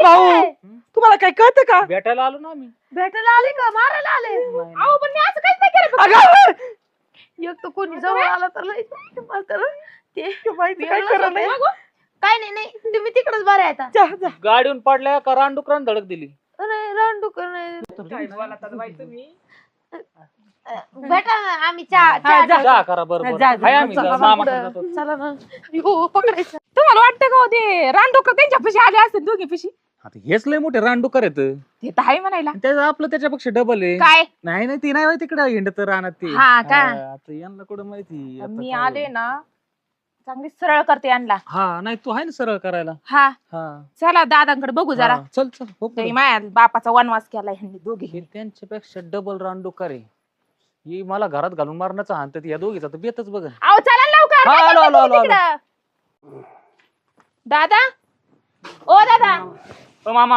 भाऊ तुम्हाला काय कळतं का? भेटायला आलो ना आम्ही. भेटायला आले का मारायला आले? नाही. अहो पण मी असं काहीच नाही केलं. अगं, एक तर कोणी जवळ आला तर लय मला तर ते बाईचं काय वेगळंच खरं होतं. नाही. काय नाही नाही तुम्ही तिकडच बरं आहे आता. जा, जा. गाडीहून पडल्या का रानडुकरान धडक दिली. नाही रानडुकर नाही भेटा ना आम्ही जा. जा करा बरोबर. जा, जा. हाय आम्ही चला, मामाकडे जातो. चला ना हो पकडायचं. तुम्हाला वाटतं का हो ते रानडुकर त्यांच्यापाशी आले असतील दोघी पिशी? आता हेच लय मोठे रानडुकर आहेत. ते तर आहे म्हणायला. त्याचं आपलं त्याच्यापेक्षा डबल आहे. काय नाही नाही ती नाही तिकडे हिंडत राहणार ते. हा का? आता यांना कुठं माहिती आता मी काय आले होईल. ना चांगली सरळ करते यांना. हा नाही तू आहे ना सरळ करायला. हा हा चला दादांकडे बघू जरा. हा, चल चल हो पुढे. ते माया बापाचा वनवास केला ह्यांनी दोघी. हे त्यांच्यापेक्षा डबल रानडुकर आहे. ही मला घरात घालून मारण्याचा हात या दोघीचा तर बेतच बघ. अहो चला लवकर. हा, काय आलो, करता आलो, तुम्ही आलो, तिकडं? दादा ओ दादा मामा